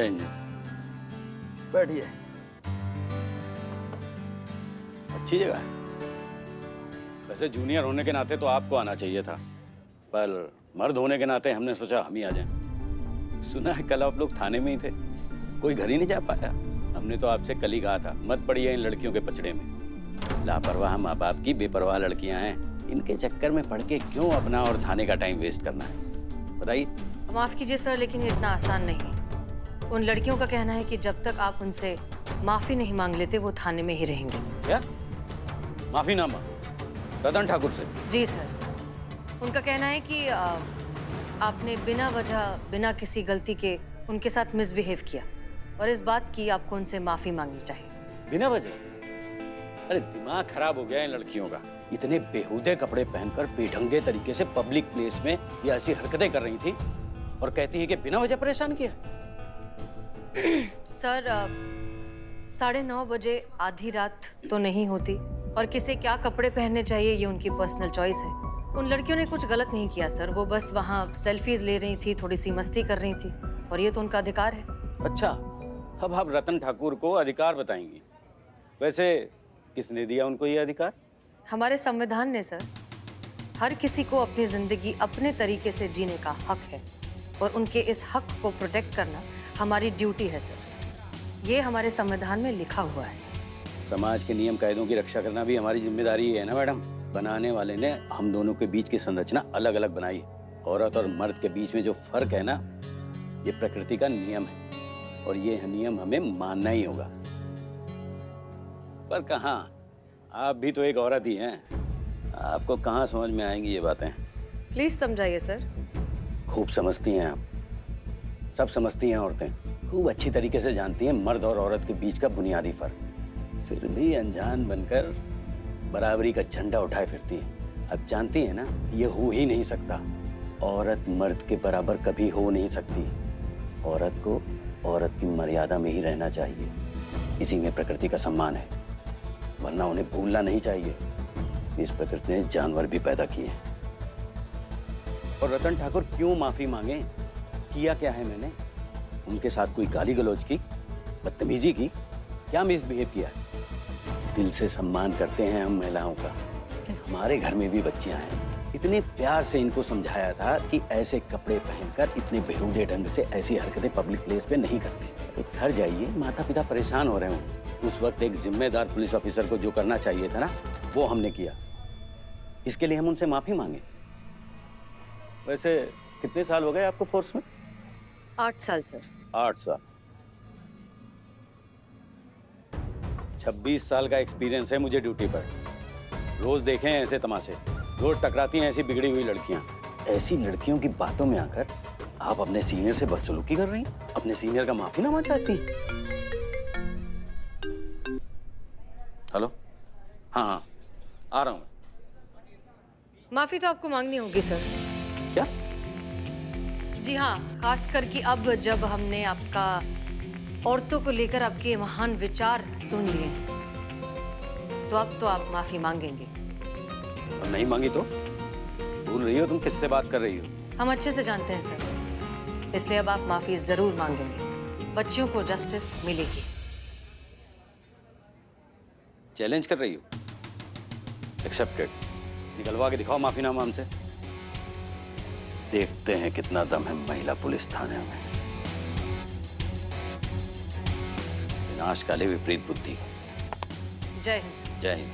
जय हिंद। बैठिए। अच्छी जगह है। वैसे जूनियर होने के नाते तो आपको आना चाहिए था, पर मर्द होने के नाते हमने सोचा हम ही आ जाएं। सुना है कल आप लोग थाने में ही थे, कोई घर ही नहीं जा पाया। हमने तो आपसे कल ही कहा था मत पड़िए इन लड़कियों के पचड़े में। लापरवाह माँ बाप की बेपरवाह लड़कियां हैं, इनके चक्कर में पड़ के क्यों अपना और थाने का टाइम वेस्ट करना है, बताइए। माफ कीजिए सर, लेकिन ये इतना आसान नहीं है। उन लड़कियों का कहना है कि जब तक आप उनसे माफी नहीं मांग लेते वो थाने में ही रहेंगे। क्या माफीनामा रतन ठाकुर से? जी सर, उनका कहना है कि आपने बिना वजह बिना किसी गलती के उनके साथ मिसबिहेव किया और इस बात की आपको उनसे माफी मांगनी चाहिए। बिना वजह? अरे दिमाग खराब हो गया इन लड़कियों का। इतने बेहुदे कपड़े पहनकर बेढंगे तरीके से पब्लिक प्लेस में ये ऐसी हरकतें कर रही थी और कहती है कि बिना वजह परेशान किया। सर 9:30 बजे आधी रात तो नहीं होती और किसे क्या कपड़े पहनने चाहिए ये उनकी पर्सनल चॉइस है। उन लड़कियों ने कुछ गलत नहीं किया सर, वो बस वहाँ सेल्फीज ले रही थी, थोड़ी सी मस्ती कर रही थी और ये तो उनका अधिकार है। अच्छा, अब आप रतन ठाकुर को अधिकार बताएंगी। वैसे किसने दिया उनको ये अधिकार? हमारे संविधान ने सर। हर किसी को अपनी जिंदगी अपने तरीके से जीने का हक है और उनके इस हक को प्रोटेक्ट करना हमारी ड्यूटी है सर। ये हमारे संविधान में लिखा हुआ है। समाज के नियम कायदों की रक्षा करना भी हमारी जिम्मेदारी है ना मैडम। बनाने वाले ने हम दोनों के बीच की संरचना अलग अलग बनाई है। औरत और मर्द के बीच में जो फर्क है ना, ये प्रकृति का नियम है और ये नियम हमें मानना ही होगा। पर कहाँ, आप भी तो एक औरत ही हैं, आपको कहाँ समझ में आएंगी ये बातें? प्लीज समझाइए सर। खूब समझती हैं आप, सब समझती हैं औरतें, खूब अच्छी तरीके से जानती हैं मर्द और औरत के बीच का बुनियादी फर्क। फिर भी अनजान बनकर बराबरी का झंडा उठाए फिरती हैं। अब जानती हैं ना, ये हो ही नहीं सकता। औरत मर्द के बराबर कभी हो नहीं सकती। औरत को औरत की मर्यादा में ही रहना चाहिए, इसी में प्रकृति का सम्मान है। वरना उन्हें भूलना नहीं चाहिए, इस प्रकृति ने जानवर भी पैदा किए। और रतन ठाकुर क्यों माफी मांगे? किया क्या है मैंने? उनके साथ कोई गाली गलौज की, बदतमीजी की, क्या मिसबिहेव किया? दिल से सम्मान करते हैं हम महिलाओं का। हमारे घर में भी बच्चियां हैं, इतने प्यार से इनको समझाया था कि ऐसे कपड़े पहनकर इतने बेहुदे ढंग से ऐसी हरकतें पब्लिक प्लेस पे नहीं करते। एक घर जाइए, माता पिता परेशान हो रहे हों, उस वक्त एक जिम्मेदार पुलिस ऑफिसर को जो करना चाहिए था ना, वो हमने किया। इसके लिए हम उनसे माफी मांगे। वैसे कितने साल हो गए आपको फोर्स में? 8 साल सर। 8 साल। 26 साल का एक्सपीरियंस है मुझे ड्यूटी पर। रोज देखे हैं ऐसे तमाशे, रोज टकराती हैं ऐसी बिगड़ी हुई लड़कियां। ऐसी लड़कियों की बातों में आकर आप अपने सीनियर से बदसलूकी कर रही हैं, अपने सीनियर का माफीनामा चाहती हैं। हेलो, हाँ, आ रहा हूँ। माफी तो आपको मांगनी होगी सर। क्या? जी हाँ, खास करके अब जब हमने आपका औरतों को लेकर आपके महान विचार सुन लिए हैं, तो अब तो आप माफी मांगेंगे। और नहीं मांगी तो? भूल रही हो तुम किससे बात कर रही हो? हम अच्छे से जानते हैं सर, इसलिए अब आप माफी जरूर मांगेंगे। बच्चियों को जस्टिस मिलेगी। चैलेंज कर रही हो? एक्सेप्टेड। निकलवा के दिखाओ माफीनामा हमसे, देखते हैं कितना दम है महिला पुलिस थाने में। विनाश काले विपरीत बुद्धि। जय हिंद सर। जय हिंद।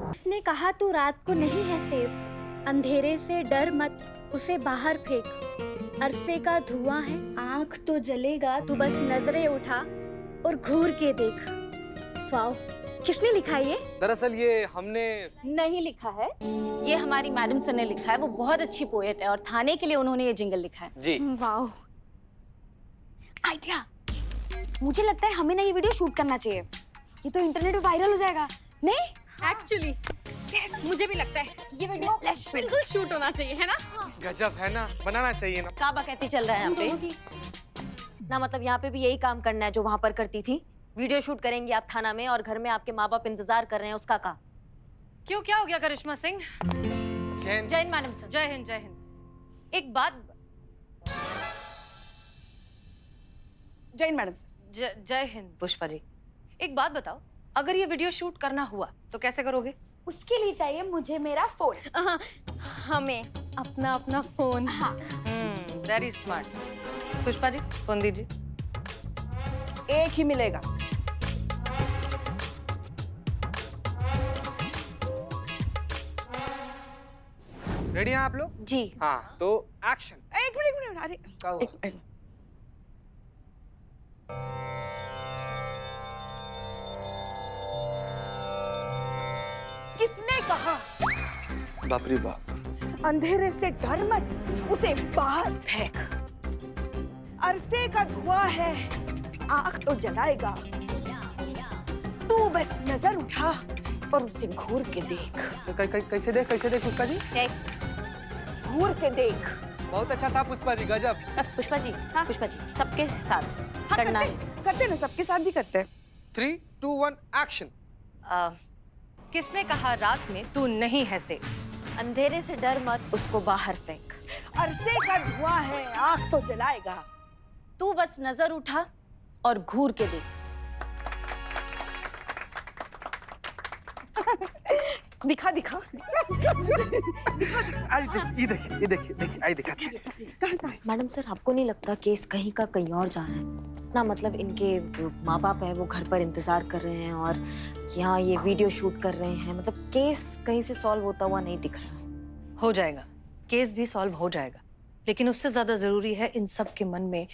उसने कहा तू रात को नहीं है सेफ, अंधेरे से डर मत, उसे बाहर फेंक। अरसे का धुआं है, आँख तो जलेगा, तू बस नजरें उठा और घूर के देख। वाओ, किसने लिखा ये? दरअसल ये हमने नहीं लिखा है, ये हमारी मैडम सर ने लिखा है। वो बहुत अच्छी पोएट है और थाने के लिए उन्होंने ये जिंगल लिखा है। जी। Wow, idea. मुझे लगता है हमें ना ये वीडियो शूट करना चाहिए, ये तो इंटरनेट पे वायरल हो जाएगा। नहीं एक्चुअली मुझे भी लगता है ये वीडियो बिल्कुल शूट होना चाहिए, है ना? गजब है ना, बनाना चाहिए ना। काबा कहती चल रहा है यहाँ पे ना, मतलब यहाँ पे भी यही काम करना है जो वहाँ पर करती थी। वीडियो शूट करेंगी आप थाना में और घर में आपके माँ बाप इंतजार कर रहे हैं उसका का। क्यों, क्या हो गया करिश्मा सिंह? Jain Jain madam sir. जय हिंद, जय हिंद। एक बात जय हिंद मैडम सर। जय हिंद पुष्पा जी। एक बात बताओ, अगर ये वीडियो शूट करना हुआ तो कैसे करोगे? उसके लिए चाहिए मुझे मेरा फोन। हाँ, हमें अपना अपना फोन। हाँ। Very smart. Pushpa ji phone दीजिए। एक ही मिलेगा। रेडी हैं आप लोग? जी। हाँ तो एक्शन। एक मिनट अरे क्या हुआ? एक- किसने कहा बाप रे बाप। अंधेरे से डर मत, उसे बाहर फेंक। अरसे का धुआं है, आग तो जलाएगा। तू बस नजर उठा और उसे घूर के देख। कैसे देख पुष्पा जी? घूर के देख। बहुत अच्छा था पुष्पा जी, गजब। पुष्पा जी, हाँ? पुष्पा जी, सबके साथ हाँ, करना करते ना, सबके साथ भी करते हैं। 3, 2, 1 एक्शन। है। किसने कहा रात में तू नहीं है सेफ? अंधेरे से डर मत, उसको बाहर फेंक। अरसे का धुआं है, आग तो जलाएगा। तू बस नजर उठा और घूर के देख। दिखा दिखा। ये देखिए, आई दिखा। मैडम सर, आपको नहीं लगता केस कहीं का कहीं और जा रहा है ना? मतलब इनके जो माँ बाप है वो घर पर इंतजार कर रहे हैं और यहाँ ये वीडियो शूट कर रहे हैं। मतलब केस कहीं से सॉल्व होता हुआ नहीं दिख रहा। हो जाएगा, केस भी सॉल्व हो जाएगा, लेकिन उससे ज्यादा जरूरी है इन सब के मन में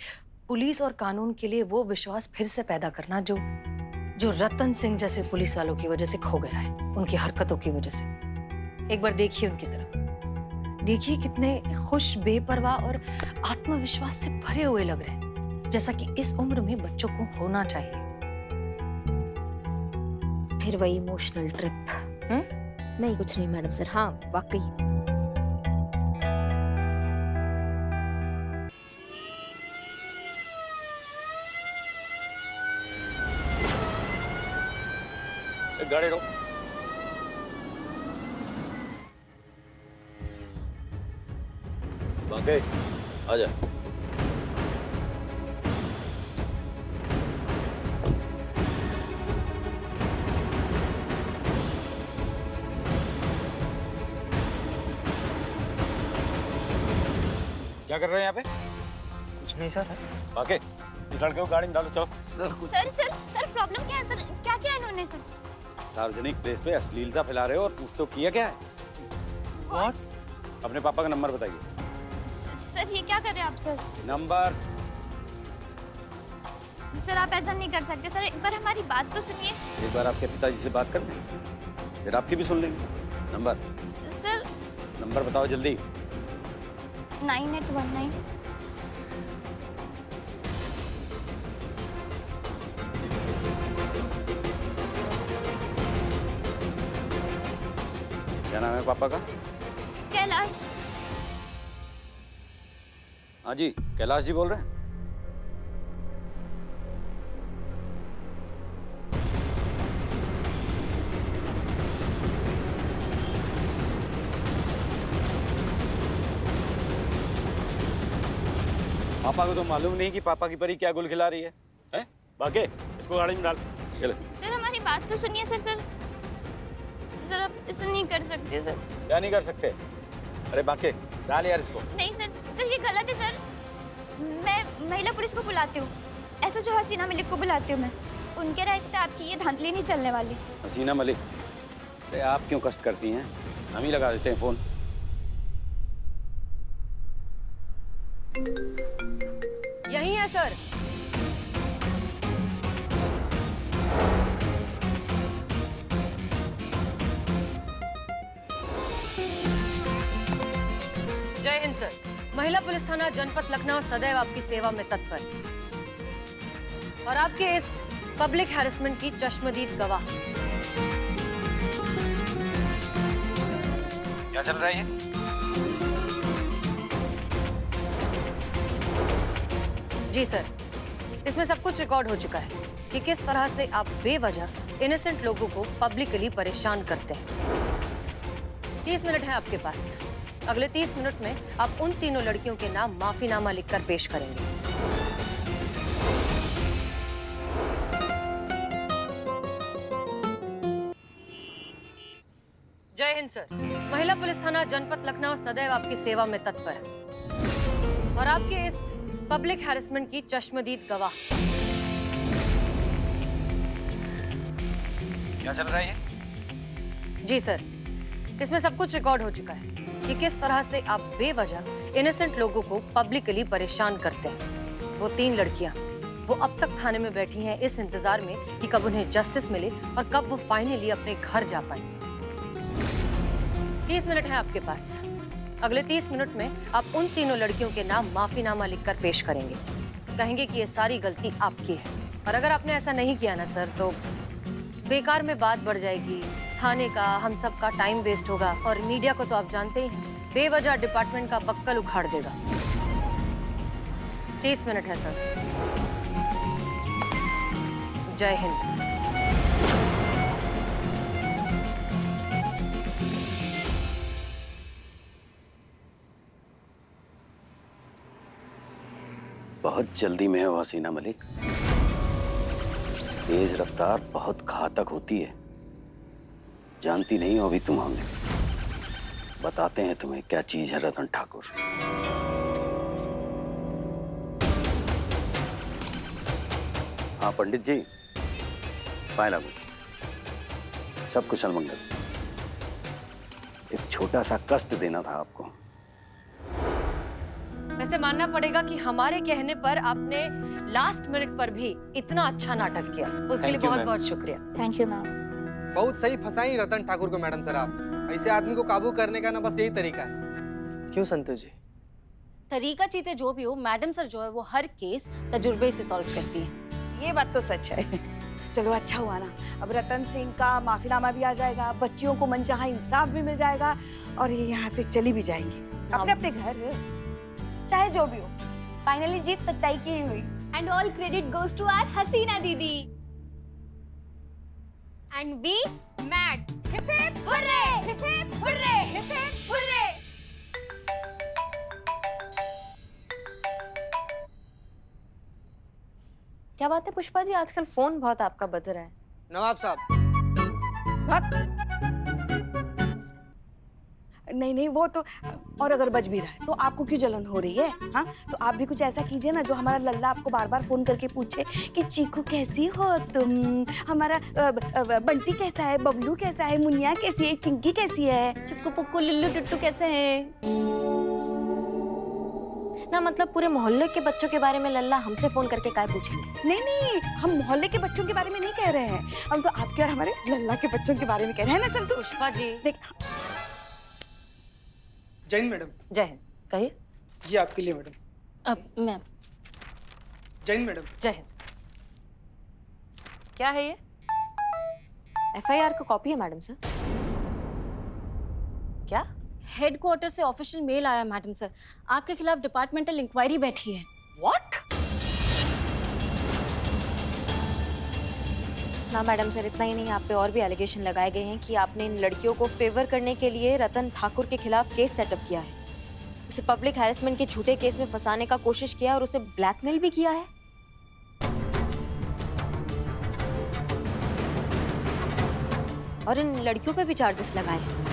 पुलिस और कानून के लिए वो विश्वास फिर से पैदा करना जो रतन सिंह जैसे पुलिस वालों की वजह से खो गया है, उनकी हरकतों की वजह से। एक बार देखिए उनकी तरफ, देखिए कितने खुश, बेपरवाह और आत्मविश्वास से भरे हुए लग रहे हैं, जैसा कि इस उम्र में बच्चों को होना चाहिए। फिर वही इमोशनल ट्रिप। नहीं कुछ नहीं मैडम सर। हाँ वाकई। गाड़ी रोक। बाके आजा। क्या कर रहे हैं यहाँ पे? कुछ नहीं सर। बाके इस लड़के को गाड़ी में डालो, चलो। सर प्रॉब्लम क्या है सर? क्या किया इन्होंने सर? सार्वजनिक प्लेस पे अश्लीलता फैला रहे हो और पूछ तो किया क्या है? What? अपने पापा का नंबर बताइए। सर ये क्या कर रहे हैं आप सर? नंबर। सर आप ऐसा नहीं कर सकते सर, एक बार हमारी बात तो सुनिए। एक बार आपके पिताजी से बात कर लें, फिर आपकी भी सुन लेंगे। नंबर। सर नंबर बताओ जल्दी। 9819। क्या नाम है पापा का? कैलाश। हाँ जी, कैलाश जी बोल रहे हैं। पापा को तो मालूम नहीं कि पापा की परी क्या गुल खिला रही है, हैं? बाके इसको गाड़ी में डाल। चलो। सर हमारी बात तो सुनिए सर। सर आप ऐसा नहीं कर सकते सर। क्या नहीं कर सकते? अरे बाके डाल यार इसको। नहीं सर ये गलत है सर। मैं महिला पुलिस को बुलाती हूँ, SHO हसीना मलिक को बुलाती हूँ मैं। उनके रहते आपकी ये धांधली नहीं चलने वाली। हसीना मलिक? अरे आप क्यों कष्ट करती हैं? हम ही लगा देते हैं फोन। यही है सर। जय हिंद सर। महिला पुलिस थाना जनपद लखनऊ सदैव आपकी सेवा में तत्पर और आपके इस पब्लिक हैरेसमेंट की चश्मदीद गवाह। क्या चल रहा है ये? जी सर, इसमें सब कुछ रिकॉर्ड हो चुका है कि किस तरह से आप बेवजह इनोसेंट लोगों को पब्लिकली परेशान करते हैं। 30 मिनट है आपके पास। अगले 30 मिनट में आप उन तीनों लड़कियों के नाम माफीनामा लिखकर पेश करेंगे। जय हिंद सर। महिला पुलिस थाना जनपद लखनऊ सदैव आपकी सेवा में तत्पर है और आपके इस पब्लिक हैरेसमेंट की चश्मदीद गवाह। क्या चल रहा है ये? जी सर, इसमें सब कुछ रिकॉर्ड हो चुका है कि किस तरह से आप बेवजह इनोसेंट लोगों को पब्लिकली परेशान करते हैं। वो 3 लड़कियां, वो अब तक थाने में बैठी हैं इस इंतजार में कि कब उन्हें जस्टिस मिले और कब वो फाइनली अपने घर जा पाए। 30 मिनट है आपके पास। अगले 30 मिनट में आप उन तीनों लड़कियों के नाम माफीनामा लिखकर पेश करेंगे। कहेंगे कि ये सारी गलती आपकी है और अगर आपने ऐसा नहीं किया ना सर तो बेकार में बात बढ़ जाएगी, थाने का, हम सब का टाइम वेस्ट होगा और मीडिया को तो आप जानते ही हैं, बेवजह डिपार्टमेंट का बक्कल उखाड़ देगा। 30 मिनट है सर। जय हिंद। बहुत जल्दी में हो हसीना मलिक। तेज रफ्तार बहुत घातक होती है, जानती नहीं हो अभी तुम हमें। बताते हैं तुम्हें क्या चीज है रतन ठाकुर। हाँ पंडित जी, पाए लागू, सब कुशल मंगल। एक छोटा सा कष्ट देना था आपको। वैसे मानना पड़ेगा कि हमारे कहने पर आपने लास्ट मिनट पर भी इतना अच्छा नाटक किया, उसके लिए बहुत बहुत शुक्रिया। Thank you ma'am. बहुत सही फंसाई रतन ठाकुर को मैडम सर आप। ऐसे आदमी को काबू करने का ना बस यही तरीका है। क्यों संतोष जी? तरीका चीते जो भी हो, मैडम सर जो है वो हर केस तजुर्बे से सॉल्व करती है। ये बात तो सच है। चलो अच्छा हुआ ना, अब रतन सिंह का माफीनामा भी आ जाएगा, बच्चियों को मनचाहा इंसाफ भी मिल जाएगा और ये यहाँ से चली भी जाएंगी अपने अपने घर। चाहे जो भी हो, फाइनली जीत सच्चाई की ही हुई। And all credit goes to our Hasina दीदी। And be mad. Hip hip hurray, hip hip hurray, hip hip hurray. क्या बात है पुष्पा जी, आजकल फोन बहुत आपका बज रहा है। नवाब साहब। नहीं नहीं, वो तो, और अगर बज भी रहा है तो आपको क्यों जलन हो रही है? हाँ, तो आप भी कुछ ऐसा कीजिए ना जो हमारा लल्ला आपको बार बार फोन करके पूछे कि चीकू कैसी हो तुम, हमारा बंटी कैसा है, बबलू कैसा है, मुनिया कैसी है, चिंकी कैसी है, चिक्कू पुक्कू लिल्लू टुट्टू कैसे हैं? ना मतलब पूरे मोहल्ले के बच्चों के बारे में लल्ला हमसे फोन करके काय पूछेंगे? नहीं नहीं, हम मोहल्ले के बच्चों के बारे में नहीं कह रहे हैं, हम तो आपके और हमारे लल्ला के बच्चों के बारे में कह रहे हैं ना संतु। पुष्पा जी। देख, जय हिंद मैडम। जय हिंद। कहिए। ये आपके लिए मैडम। अब मैम। जय हिंद मैडम। जय हिंद। क्या है ये? FIR का कॉपी है मैडम सर। क्या? हेडक्वार्टर से ऑफिशियल मेल आया मैडम सर, आपके खिलाफ डिपार्टमेंटल इंक्वायरी बैठी है। व्हाट? ना मैडम सर, इतना ही नहीं, आप पे और भी एलिगेशन लगाए गए हैं कि आपने इन लड़कियों को फेवर करने के लिए रतन ठाकुर के खिलाफ केस सेटअप किया है, उसे पब्लिक हैरेसमेंट के झूठे केस में फंसाने का कोशिश किया और उसे ब्लैकमेल भी किया है। और इन लड़कियों पे भी चार्जेस लगाए हैं।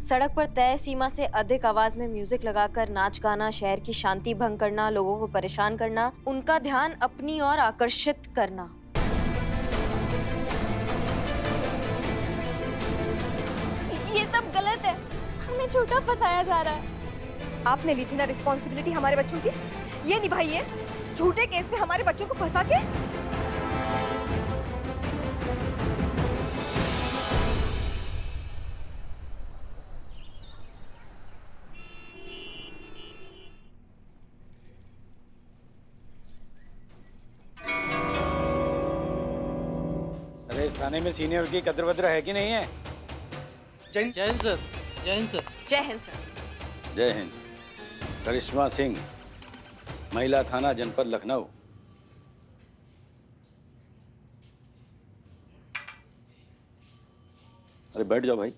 सड़क पर तय सीमा से अधिक आवाज में म्यूजिक लगाकर नाच गाना, शहर की शांति भंग करना, लोगों को परेशान करना, उनका ध्यान अपनी ओर आकर्षित करना। ये सब गलत है, हमें झूठा फंसाया जा रहा है। आपने ली थी ना रिस्पॉन्सिबिलिटी हमारे बच्चों की, ये निभाइए। झूठे केस में हमारे बच्चों को फंसा के। अरे इस थाने में सीनियर की कद्र वद्र है कि नहीं है? जय हिंद सर। जय हिंद सर। जय हिंद सर। जय हिंद। करिश्मा सिंह, महिला थाना जनपद लखनऊ। अरे बैठ जाओ भाई।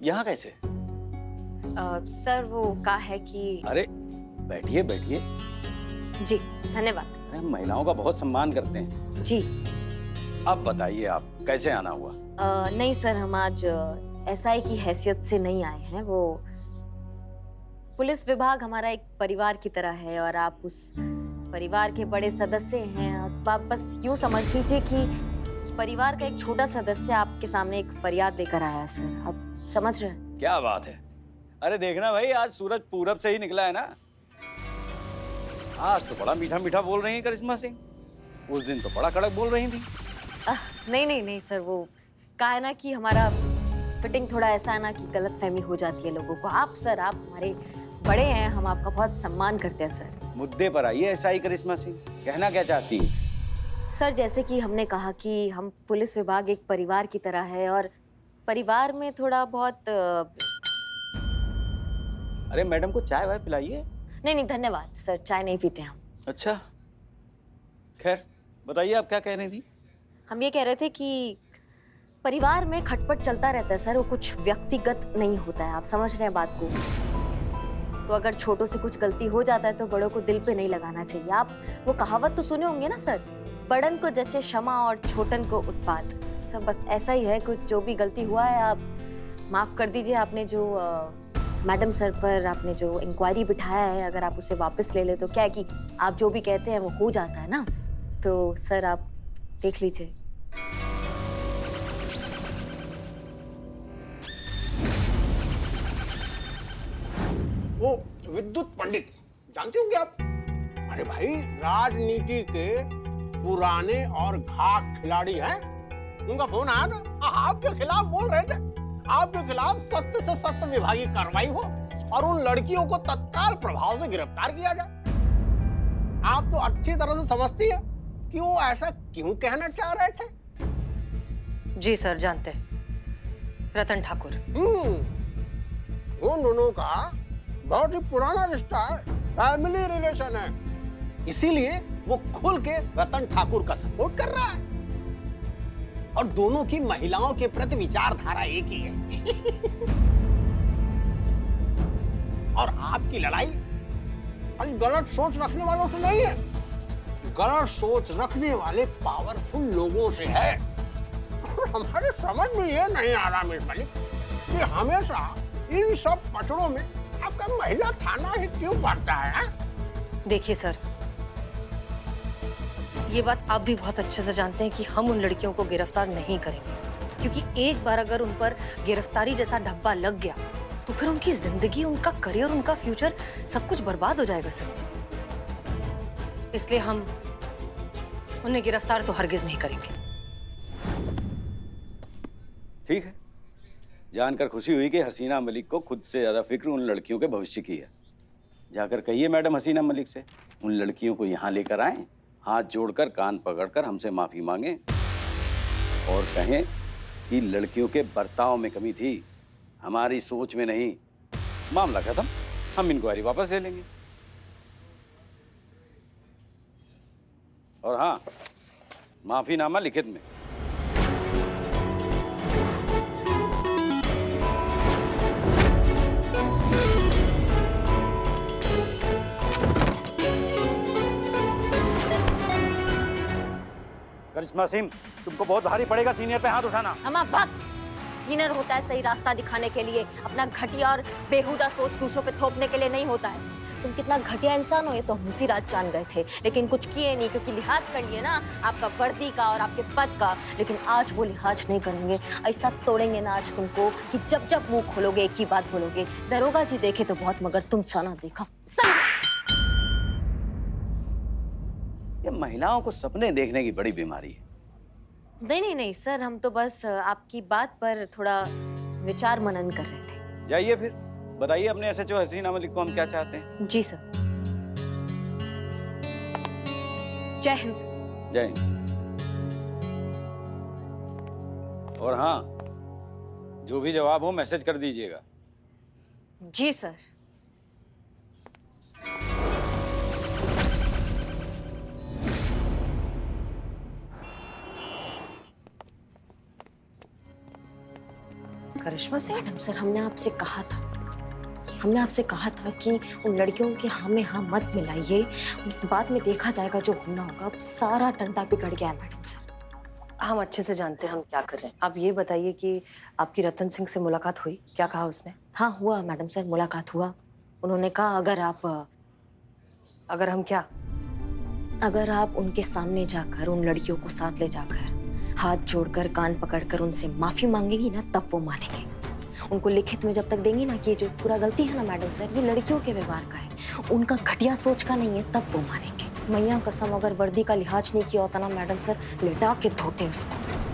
यहाँ कैसे? सर वो का है कि अरे बैठिए बैठिए। जी धन्यवाद। अरे, हम महिलाओं का बहुत सम्मान करते हैं। जी अब बताइए आप कैसे आना हुआ? नहीं सर, हम आज एसआई की हैसियत से नहीं आए हैं। वो पुलिस विभाग हमारा एक परिवार की तरह है और आप उस परिवार के बड़े सदस्य हैं। आप बस यूं समझ लीजिए कि उस परिवार का एक छोटा सदस्य आपके सामने एक फरियाद लेकर आया है सर। आप समझ रहे हैं? क्या बात है। अरे देखना भाई, आज सूरज पूरब से ही निकला है ना। आज तो बड़ा मीठा मीठा बोल रही है करिश्मा सिंह, उस दिन तो बड़ा कड़क बोल रही थी। नहीं सर, वो का है ना कि हमारा फिटिंग थोड़ा ऐसा है ना कि गलतफहमी हो जाती है लोगों को। आप सर, आप हमारे बड़े हैं, हम आपका बहुत सम्मान करते हैं सर। मुद्दे पर आइए एसआई करिश्मा सिंह, कहना क्या चाहती हैं? सर जैसे कि हमने कहा कि हम पुलिस विभाग एक परिवार की तरह है और परिवार में थोड़ा बहुत अरे मैडम को चाय वाय पिलाइए। नहीं धन्यवाद सर, चाय नहीं पीते हम। अच्छा खैर बताइए, आप क्या कह रही थी? हम ये कह रहे थे कि परिवार में खटपट चलता रहता है सर, वो कुछ व्यक्तिगत नहीं होता है। आप समझ रहे हैं बात को? तो अगर छोटों से कुछ गलती हो जाता है तो बड़ों को दिल पे नहीं लगाना चाहिए। आप वो कहावत तो सुने होंगे ना सर, बड़न को जचे क्षमा और छोटन को उत्पात। सब बस ऐसा ही है, कुछ जो भी गलती हुआ है आप माफ कर दीजिए। आपने जो मैडम सर पर आपने जो इंक्वायरी बिठाया है, अगर आप उसे वापस ले ले तो क्या है कि आप जो भी कहते हैं वो हो जाता है ना। तो सर आप देख लीजिए। वो विद्युत पंडित जानते हो क्या आप? अरे भाई, राजनीति के पुराने और घाट खिलाड़ी हैं। उनका फोन आया ना, आपके खिलाफ बोल रहे थे, आपके खिलाफ सख्त से सख्त विभागीय कार्रवाई हो और उन लड़कियों को तत्काल प्रभाव से गिरफ्तार किया जाए। आप तो अच्छी तरह से समझती है कि वो ऐसा क्यों कहना चाह रहे थे। जी सर, जानते हैं। रतन ठाकुर। उन दोनों का बहुत ही पुराना रिश्ता है, फैमिली रिलेशन है, इसीलिए वो खुल के रतन ठाकुर का सपोर्ट कर रहा है। और दोनों की महिलाओं के प्रति विचारधारा एक ही है। और आपकी लड़ाई गलत सोच रखने वालों से नहीं है, गलत सोच रखने वाले पावरफुल लोगों से है। और हमारे समझ में ये नहीं आ रहा मिस मलिक कि हमेशा इन सब पचड़ों में आपका महिला थाना ही क्यों बढ़ता है? देखिए सर, ये बात आप भी बहुत अच्छे से जानते हैं कि हम उन लड़कियों को गिरफ्तार नहीं करेंगे, क्योंकि एक बार अगर उन पर गिरफ्तारी जैसा धब्बा लग गया तो फिर उनकी जिंदगी, उनका करियर, उनका फ्यूचर सब कुछ बर्बाद हो जाएगा सर। इसलिए हम उन्हें गिरफ्तार तो हरगिज नहीं करेंगे। ठीक है, जानकर खुशी हुई कि हसीना मलिक को खुद से ज्यादा फिक्र उन लड़कियों के भविष्य की है। जाकर कहिए मैडम हसीना मलिक से उन लड़कियों को यहाँ लेकर आएं, हाथ जोड़कर कान पकड़कर हमसे माफी मांगे और कहें कि लड़कियों के बर्ताव में कमी थी, हमारी सोच में नहीं। मामला खत्म, हम इंक्वायरी वापस ले लेंगे। और हाँ, माफीनामा लिखित में। करिश्मा सिंह, तुमको बहुत भारी पड़ेगा सीनियर पे हाथ उठाना। हम आप बात सीनियर होता है सही रास्ता दिखाने के लिए, अपना घटिया और बेहुदा सोच दूसरों पे थोपने के लिए नहीं होता है। तुम कितना घटिया इंसान हो ये तो हम उसी रात जान गए थे, लेकिन कुछ किए नहीं क्योंकि लिहाज कर लिए ना आपका वर्दी का और आपके पद का। लेकिन आज वो लिहाज नहीं करेंगे, ऐसा तोड़ेंगे ना आज तुमको कि जब जब मुंह खोलोगे एक ही बात बोलोगे, दरोगा जी देखे तो बहुत मगर तुम सा ना देखा। ये महिलाओं को सपने देखने की बड़ी बीमारी है। नहीं सर, हम तो बस आपकी बात पर थोड़ा विचार मनन कर रहे थे। जाइए फिर बताइए अपने एसएचओ हसीना मलिक को हम क्या चाहते हैं। जी सर। जय हिंद सर। जय हिंद। और हाँ, जो भी जवाब हो मैसेज कर दीजिएगा। जी सर। करिश्मा से? मैडम सर, हमने आपसे कहा था कि उन लड़कियों के हाँ में हाँ मत मिलाइए, बाद में देखा जाएगा जो होना होगा। अब सारा टंटा बिगड़ गया है मैडम सर। हम अच्छे से जानते हैं हम क्या कर रहे हैं। आप ये बताइए कि आपकी रतन सिंह से मुलाकात हुई? क्या कहा उसने? हाँ हुआ मैडम सर, मुलाकात हुआ। उन्होंने कहा अगर हम क्या? अगर आप उनके सामने जाकर उन लड़कियों को साथ ले जाकर हाथ जोड़कर कान पकड़कर उनसे माफी मांगेगी ना, तब वो मानेंगे। उनको लिखित में जब तक देंगे ना कि ये जो पूरा गलती है ना मैडम सर, ये लड़कियों के व्यवहार का है, उनका घटिया सोच का नहीं है, तब वो मानेंगे। मैया कसम, अगर वर्दी का लिहाज नहीं किया होता ना मैडम सर, लिटा के धोते उसको।